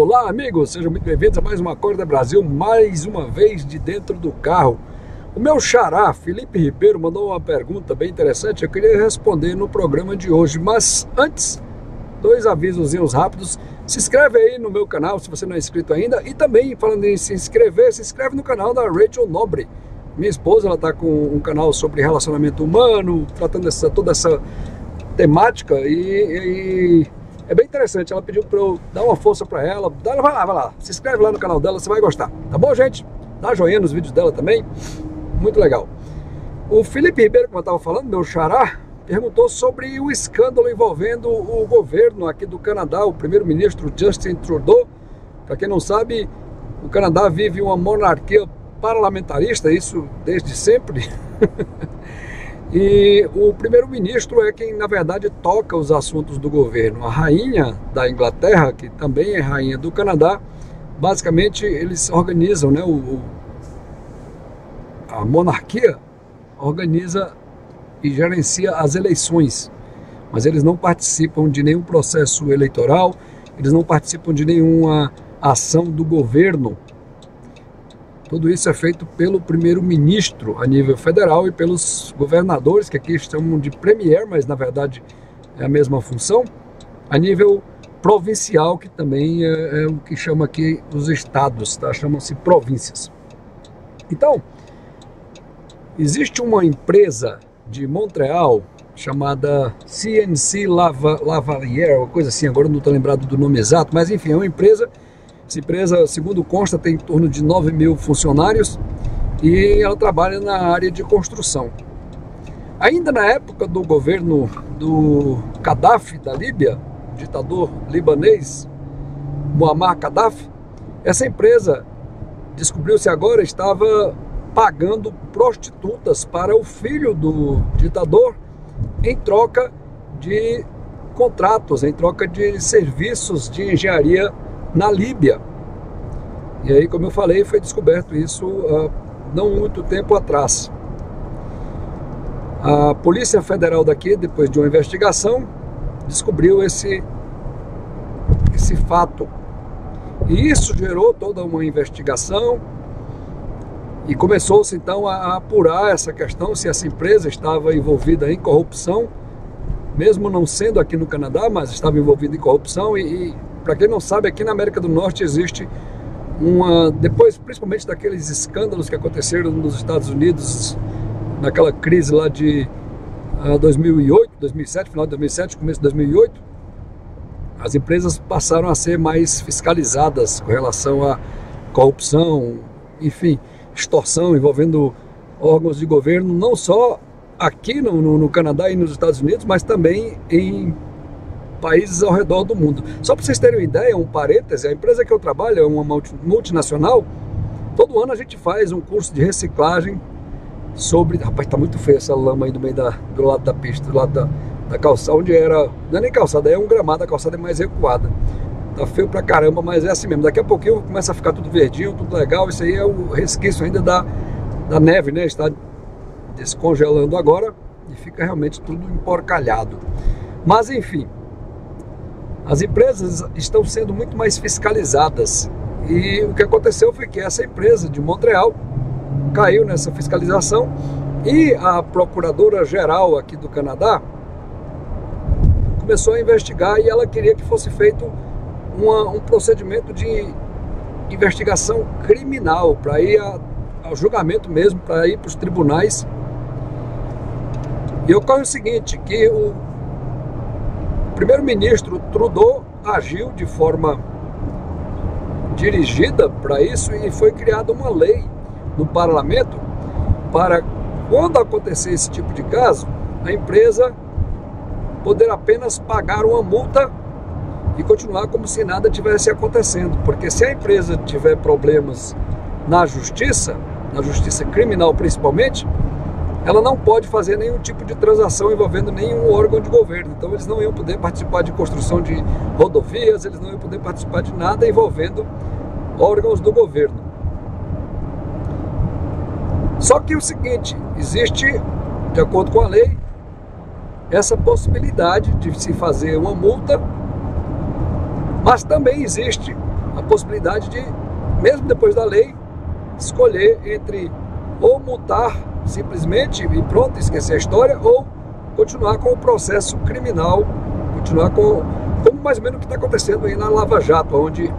Olá amigos, sejam muito bem-vindos a mais uma Acorda Brasil, mais uma vez de dentro do carro. O meu xará, Felipe Ribeiro, mandou uma pergunta bem interessante, eu queria responder no programa de hoje, mas antes, dois avisozinhos rápidos. Se inscreve aí no meu canal se você não é inscrito ainda, e também, falando em se inscrever, se inscreve no canal da Rachel Nobre. Minha esposa, ela está com um canal sobre relacionamento humano, tratando toda essa temática e é bem interessante. Ela pediu para eu dar uma força para ela. Vai lá, se inscreve lá no canal dela, você vai gostar, tá bom, gente? Dá joinha nos vídeos dela também, muito legal. O Felipe Ribeiro, como eu estava falando, meu xará, perguntou sobre o escândalo envolvendo o governo aqui do Canadá, o primeiro-ministro Justin Trudeau. Para quem não sabe, o Canadá vive uma monarquia parlamentarista, isso desde sempre. E o primeiro-ministro é quem, na verdade, toca os assuntos do governo. A rainha da Inglaterra, que também é rainha do Canadá, basicamente eles organizam, né, a monarquia organiza e gerencia as eleições, mas eles não participam de nenhum processo eleitoral, eles não participam de nenhuma ação do governo. Tudo isso é feito pelo primeiro-ministro a nível federal e pelos governadores, que aqui chamam de premier, mas na verdade é a mesma função, a nível provincial, que também é o que chama aqui os estados, tá? Chamam-se províncias. Então, existe uma empresa de Montreal chamada CNC Lavalier, uma coisa assim, agora não estou lembrado do nome exato, mas enfim, é uma empresa. Essa empresa, segundo consta, tem em torno de 9.000 funcionários e ela trabalha na área de construção. Ainda na época do governo do Gaddafi, da Líbia, ditador libanês, Muammar Gaddafi, essa empresa, descobriu-se agora, estava pagando prostitutas para o filho do ditador em troca de contratos, em troca de serviços de engenharia na Líbia. E aí, como eu falei, foi descoberto isso não muito tempo atrás. A Polícia Federal daqui, depois de uma investigação, descobriu esse fato. E isso gerou toda uma investigação e começou-se então a apurar essa questão, se essa empresa estava envolvida em corrupção, mesmo não sendo aqui no Canadá, mas estava envolvida em corrupção. E para quem não sabe, aqui na América do Norte existe depois principalmente daqueles escândalos que aconteceram nos Estados Unidos, naquela crise lá de 2008, 2007, final de 2007, começo de 2008, as empresas passaram a ser mais fiscalizadas com relação à corrupção, enfim, extorsão envolvendo órgãos de governo, não só aqui no Canadá e nos Estados Unidos, mas também em países ao redor do mundo. Só para vocês terem uma ideia, um parêntese, a empresa que eu trabalho é uma multinacional. Todo ano a gente faz um curso de reciclagem sobre... Rapaz, tá muito feio essa lama aí do lado da pista, do lado da calçada, onde era... Não é nem calçada, é um gramado, a calçada é mais recuada. Tá feio pra caramba, mas é assim mesmo. Daqui a pouquinho começa a ficar tudo verdinho, tudo legal. Isso aí é o resquício ainda da neve, né? Está descongelando agora e fica realmente tudo emporcalhado. Mas enfim, as empresas estão sendo muito mais fiscalizadas. E o que aconteceu foi que essa empresa de Montreal caiu nessa fiscalização e a procuradora-geral aqui do Canadá começou a investigar e ela queria que fosse feito um procedimento de investigação criminal para ir ao julgamento mesmo, para ir para os tribunais. E ocorre o seguinte, que o primeiro-ministro Trudeau agiu de forma dirigida para isso e foi criada uma lei no parlamento para, quando acontecer esse tipo de caso, a empresa poder apenas pagar uma multa e continuar como se nada tivesse acontecendo. Porque se a empresa tiver problemas na justiça criminal principalmente, ela não pode fazer nenhum tipo de transação envolvendo nenhum órgão de governo. Então eles não iam poder participar de construção de rodovias, eles não iam poder participar de nada envolvendo órgãos do governo. Só que é o seguinte, existe, de acordo com a lei, essa possibilidade de se fazer uma multa, mas também existe a possibilidade de, mesmo depois da lei, escolher entre ou multar simplesmente e pronto, esquecer a história, ou continuar com o processo criminal, continuar como mais ou menos o que está acontecendo aí na Lava Jato, onde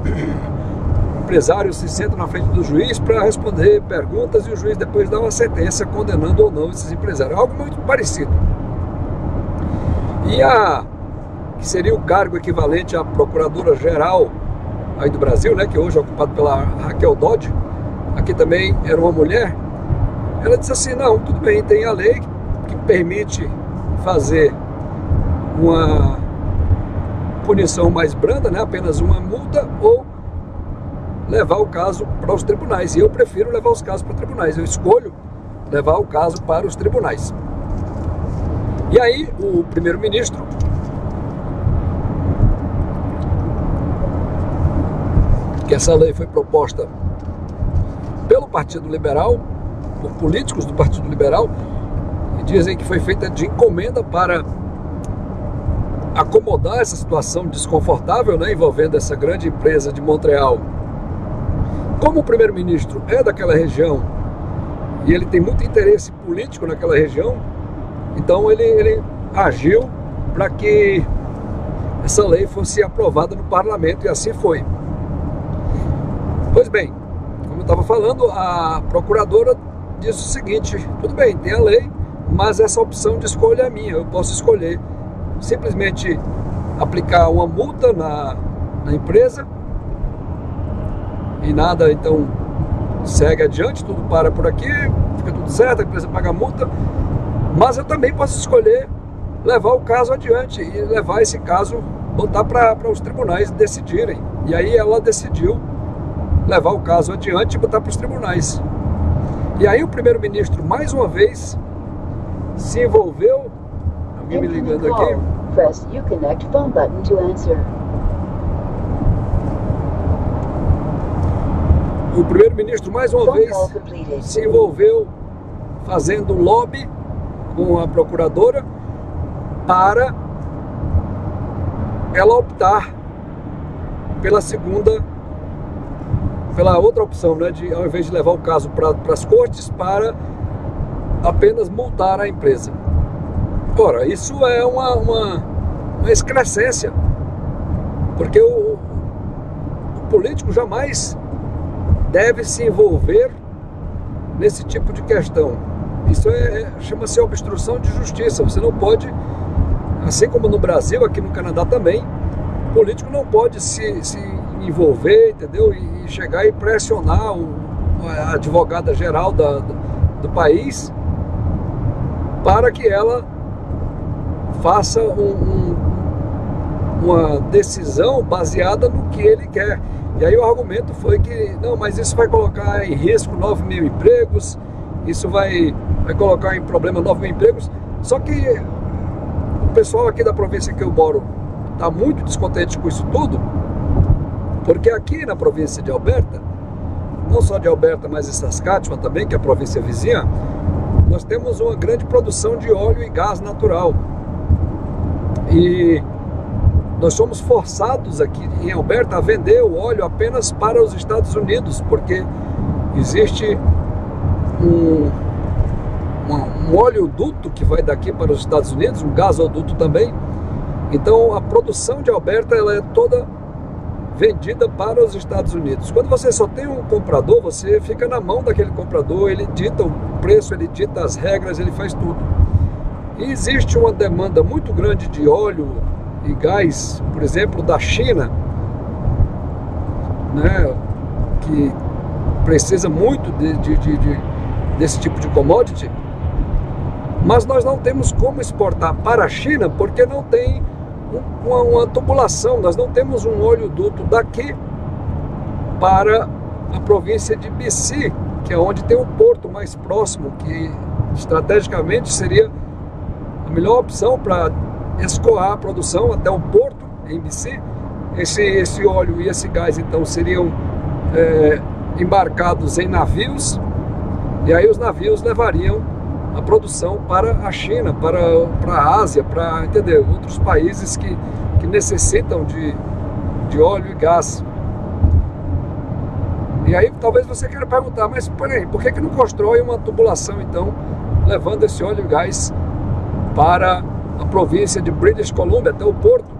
empresários se sentam na frente do juiz para responder perguntas e o juiz depois dá uma sentença condenando ou não esses empresários. Algo muito parecido. E que seria o cargo equivalente à procuradora-geral aí do Brasil, né, que hoje é ocupado pela Raquel Dodge, aqui também era uma mulher. Ela disse assim: não, tudo bem, tem a lei que permite fazer uma punição mais branda, né, apenas uma multa, ou levar o caso para os tribunais. E eu prefiro levar os casos para os tribunais. Eu escolho levar o caso para os tribunais. E aí o primeiro-ministro, que essa lei foi proposta pelo Partido Liberal, por políticos do Partido Liberal, e dizem que foi feita de encomenda para acomodar essa situação desconfortável, né, envolvendo essa grande empresa de Montreal. Como o primeiro-ministro é daquela região e ele tem muito interesse político naquela região, então ele agiu para que essa lei fosse aprovada no parlamento, e assim foi. Pois bem, como eu estava falando, a procuradora disse o seguinte: tudo bem, tem a lei, mas essa opção de escolha é minha. Eu posso escolher simplesmente aplicar uma multa na empresa e nada, então segue adiante, tudo para por aqui, fica tudo certo, a empresa paga a multa, mas eu também posso escolher levar o caso adiante e levar esse caso, botar para os tribunais decidirem. E aí ela decidiu levar o caso adiante e botar para os tribunais. E aí o primeiro-ministro, mais uma vez, se envolveu. Alguém me ligando aqui? Press Uconnect phone button to answer. O primeiro-ministro, mais uma vez, se envolveu fazendo lobby com a procuradora para ela optar pela outra opção, né, de, ao invés de levar o caso para as cortes, para apenas multar a empresa. Ora, isso é uma excrescência, porque o político jamais deve se envolver nesse tipo de questão. Isso chama-se obstrução de justiça. Você não pode, assim como no Brasil, aqui no Canadá também, o político não pode se envolver, entendeu? E chegar e pressionar a advogada geral do país para que ela faça uma decisão baseada no que ele quer. E aí o argumento foi que, não, mas isso vai colocar em risco 9 mil empregos, isso vai colocar em problema 9 mil empregos. Só que o pessoal aqui da província que eu moro está muito descontente com isso tudo, porque aqui na província de Alberta, não só de Alberta, mas em Saskatchewan também, que é a província vizinha, nós temos uma grande produção de óleo e gás natural. E nós somos forçados aqui em Alberta a vender o óleo apenas para os Estados Unidos, porque existe um oleoduto que vai daqui para os Estados Unidos, um gasoduto também. Então a produção de Alberta ela é toda vendida para os Estados Unidos. Quando você só tem um comprador, você fica na mão daquele comprador, ele dita o preço, ele dita as regras, ele faz tudo. E existe uma demanda muito grande de óleo e gás, por exemplo, da China, né, que precisa muito desse tipo de commodity, mas nós não temos como exportar para a China porque não tem uma tubulação, nós não temos um oleoduto daqui para a província de BC, que é onde tem o porto mais próximo, que estrategicamente seria a melhor opção para escoar a produção até o porto em BC. Esse óleo e esse gás então seriam embarcados em navios, e aí os navios levariam a produção para a China, para a Ásia, para outros países que necessitam de óleo e gás. E aí talvez você queira perguntar, mas peraí, por que não constrói uma tubulação então, levando esse óleo e gás para a província de British Columbia, até o porto?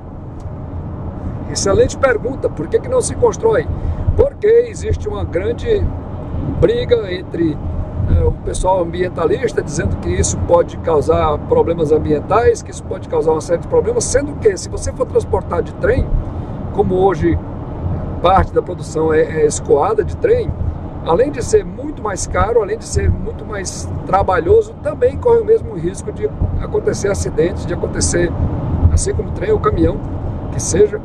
Excelente pergunta. Por que não se constrói? Porque existe uma grande briga entre o pessoal ambientalista, dizendo que isso pode causar problemas ambientais, que isso pode causar uma série de problemas, sendo que se você for transportar de trem, como hoje parte da produção é escoada de trem, além de ser muito mais caro, além de ser muito mais trabalhoso, também corre o mesmo risco de acontecer acidentes, de acontecer, assim como o trem ou o caminhão, que seja.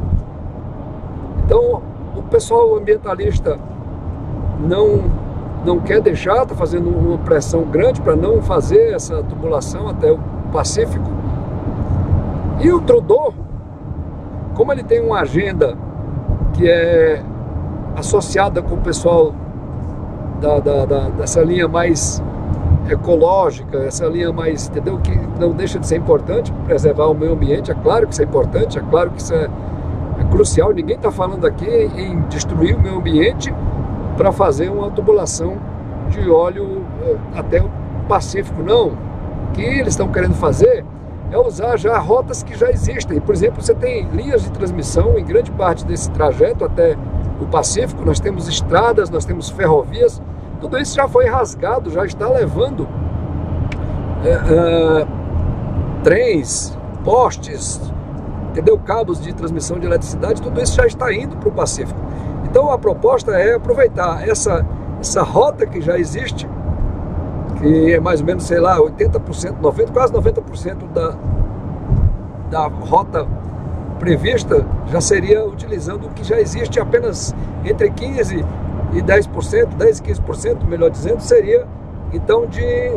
Então, o pessoal ambientalista não quer deixar, está fazendo uma pressão grande para não fazer essa tubulação até o Pacífico. E o Trudeau, como ele tem uma agenda que é associada com o pessoal dessa linha mais ecológica, essa linha mais, entendeu? Que não deixa de ser importante, preservar o meio ambiente, é claro que isso é importante, é claro que isso é crucial. Ninguém está falando aqui em destruir o meio ambiente para fazer uma tubulação de óleo até o Pacífico, não. O que eles estão querendo fazer é usar já rotas que já existem. Por exemplo, você tem linhas de transmissão em grande parte desse trajeto até o Pacífico, nós temos estradas, nós temos ferrovias, tudo isso já foi rasgado, já está levando trens, postes, entendeu? Cabos de transmissão de eletricidade, tudo isso já está indo para o Pacífico. Então a proposta é aproveitar essa rota que já existe, que é mais ou menos, sei lá, 80%, 90%, quase 90% da rota prevista já seria utilizando o que já existe. Apenas entre 15% e 10%, 10% e 15%, melhor dizendo, seria então de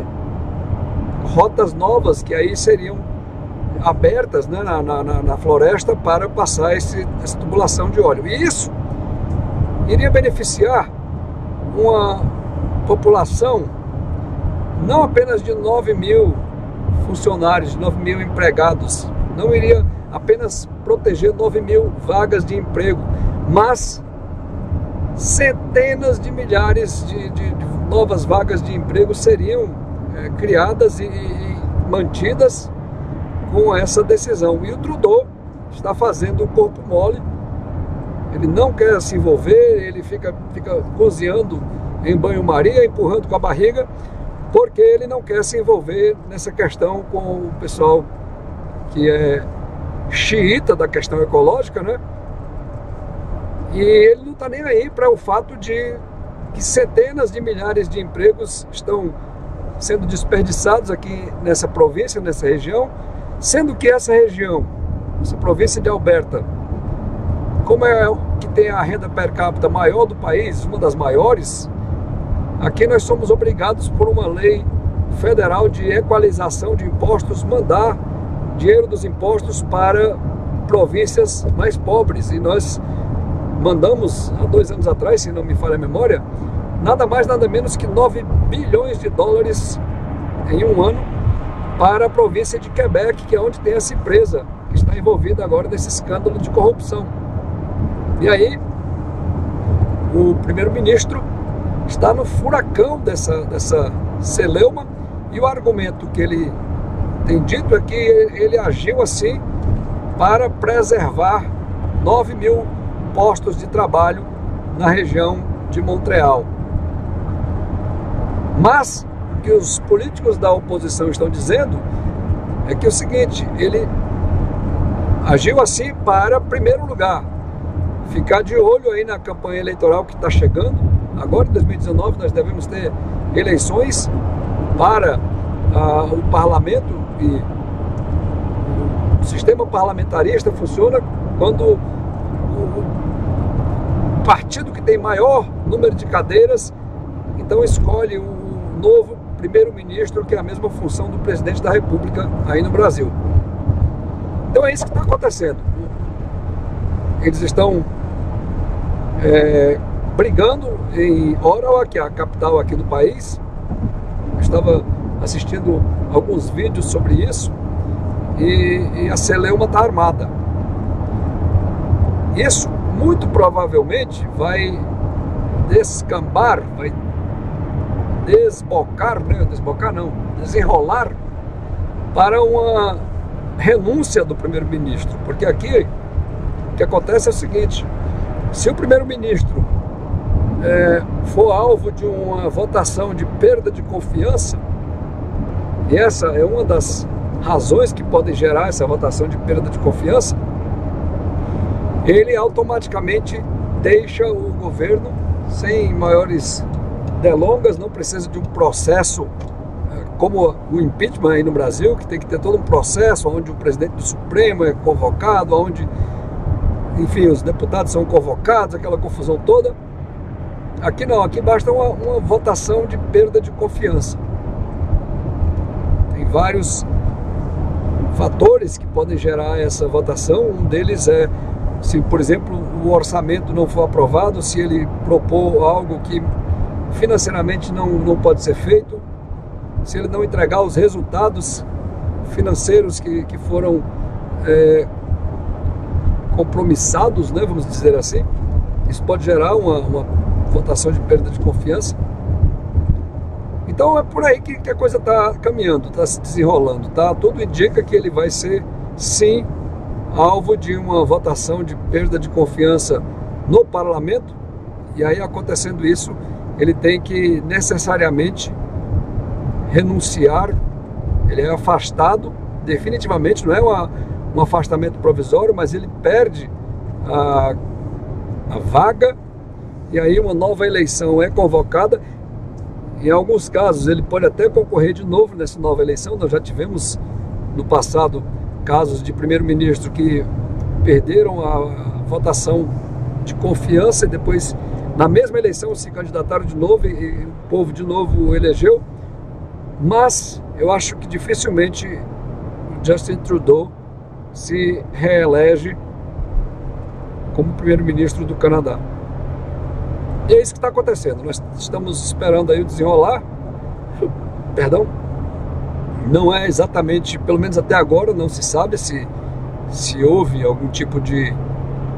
rotas novas que aí seriam abertas, né, na floresta para passar essa tubulação de óleo. E isso iria beneficiar uma população não apenas de 9 mil funcionários, 9 mil empregados, não iria apenas proteger 9 mil vagas de emprego, mas centenas de milhares de novas vagas de emprego seriam criadas e mantidas com essa decisão. E o Trudeau está fazendo o corpo mole, ele não quer se envolver, ele fica cozinhando em banho-maria, empurrando com a barriga, porque ele não quer se envolver nessa questão com o pessoal que é xiita da questão ecológica, né? E ele não está nem aí para o fato de que centenas de milhares de empregos estão sendo desperdiçados aqui nessa província, nessa região, sendo que essa região, essa província de Alberta, como é que tem a renda per capita maior do país, uma das maiores, aqui nós somos obrigados por uma lei federal de equalização de impostos, mandar dinheiro dos impostos para províncias mais pobres. E nós mandamos, há 2 anos atrás, se não me falha a memória, nada mais, nada menos que 9 bilhões de dólares em um ano para a província de Quebec, que é onde tem essa empresa que está envolvida agora nesse escândalo de corrupção. E aí, o primeiro-ministro está no furacão dessa celeuma, e o argumento que ele tem dito é que ele agiu assim para preservar 9 mil postos de trabalho na região de Montreal. Mas o que os políticos da oposição estão dizendo é que é o seguinte: ele agiu assim para, em primeiro lugar, ficar de olho aí na campanha eleitoral que está chegando. Agora em 2019 nós devemos ter eleições para o parlamento, e o sistema parlamentarista funciona quando o partido que tem maior número de cadeiras então escolhe o novo primeiro-ministro, que é a mesma função do presidente da República aí no Brasil. Então é isso que está acontecendo. Eles estão brigando em Ottawa, que é a capital aqui do país. Eu estava assistindo alguns vídeos sobre isso, e a celeuma está armada. Isso muito provavelmente vai descambar, vai desbocar, né? Desbocar não, desenrolar para uma renúncia do primeiro-ministro, porque aqui o que acontece é o seguinte: se o primeiro-ministro for alvo de uma votação de perda de confiança, e essa é uma das razões que podem gerar essa votação de perda de confiança, ele automaticamente deixa o governo sem maiores delongas, não precisa de um processo como o impeachment aí no Brasil, que tem que ter todo um processo onde o presidente do Supremo é convocado, onde, enfim, os deputados são convocados, aquela confusão toda. Aqui não, aqui basta uma votação de perda de confiança. Tem vários fatores que podem gerar essa votação. Um deles é se, por exemplo, o orçamento não for aprovado, se ele propor algo que financeiramente não pode ser feito, se ele não entregar os resultados financeiros que foram compromissados, né, vamos dizer assim. Isso pode gerar uma votação de perda de confiança. Então é por aí que a coisa está caminhando, está se desenrolando, tá? Tudo indica que ele vai ser, sim, alvo de uma votação de perda de confiança no parlamento. E aí, acontecendo isso, ele tem que necessariamente renunciar, ele é afastado definitivamente, não é um afastamento provisório, mas ele perde a vaga, e aí uma nova eleição é convocada. Em alguns casos ele pode até concorrer de novo nessa nova eleição. Nós já tivemos no passado casos de primeiro-ministro que perderam a votação de confiança e depois na mesma eleição se candidataram de novo e o povo de novo o elegeu. Mas eu acho que dificilmente Justin Trudeau se reelege como primeiro-ministro do Canadá. E é isso que está acontecendo. Nós estamos esperando aí o desenrolar. Perdão. Não é exatamente, pelo menos até agora, não se sabe se houve algum tipo de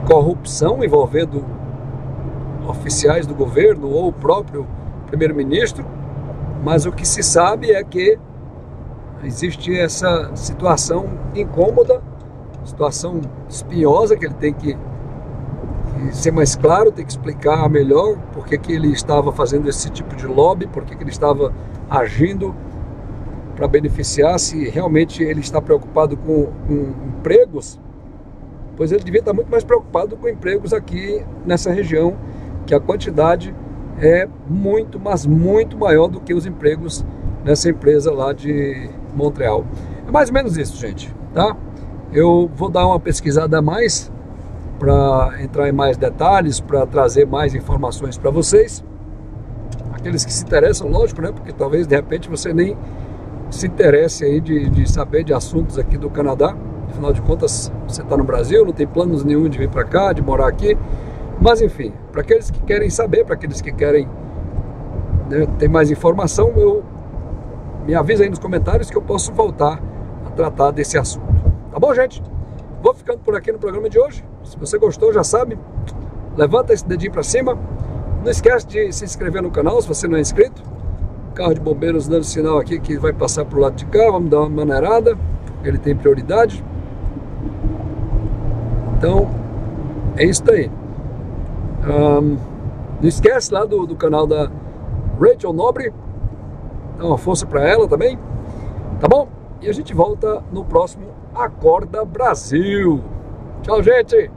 corrupção envolvendo oficiais do governo ou o próprio primeiro-ministro, mas o que se sabe é que existe essa situação incômoda, situação espinhosa, que ele tem que ser mais claro, tem que explicar melhor por que ele estava fazendo esse tipo de lobby, por que ele estava agindo para beneficiar, se realmente ele está preocupado com empregos, pois ele devia estar muito mais preocupado com empregos aqui nessa região, que a quantidade é muito, mas muito maior do que os empregos nessa empresa lá de Montreal. É mais ou menos isso, gente, tá? Eu vou dar uma pesquisada a mais para entrar em mais detalhes, para trazer mais informações para vocês, aqueles que se interessam, lógico, né? Porque talvez de repente você nem se interesse aí de saber de assuntos aqui do Canadá. Afinal de contas, você está no Brasil, não tem planos nenhum de vir para cá, de morar aqui. Mas enfim, para aqueles que querem saber, para aqueles que querem, né, ter mais informação, me avisa aí nos comentários que eu posso voltar a tratar desse assunto. Tá bom, gente? Vou ficando por aqui no programa de hoje. Se você gostou, já sabe, levanta esse dedinho para cima. Não esquece de se inscrever no canal se você não é inscrito. Carro de bombeiros dando sinal aqui que vai passar pro lado de cá. Vamos dar uma maneirada, porque ele tem prioridade. Então, é isso aí. Não esquece lá do canal da Rachel Nobre. Dá uma força para ela também. Tá bom? E a gente volta no próximo Acorda Brasil. Tchau, gente!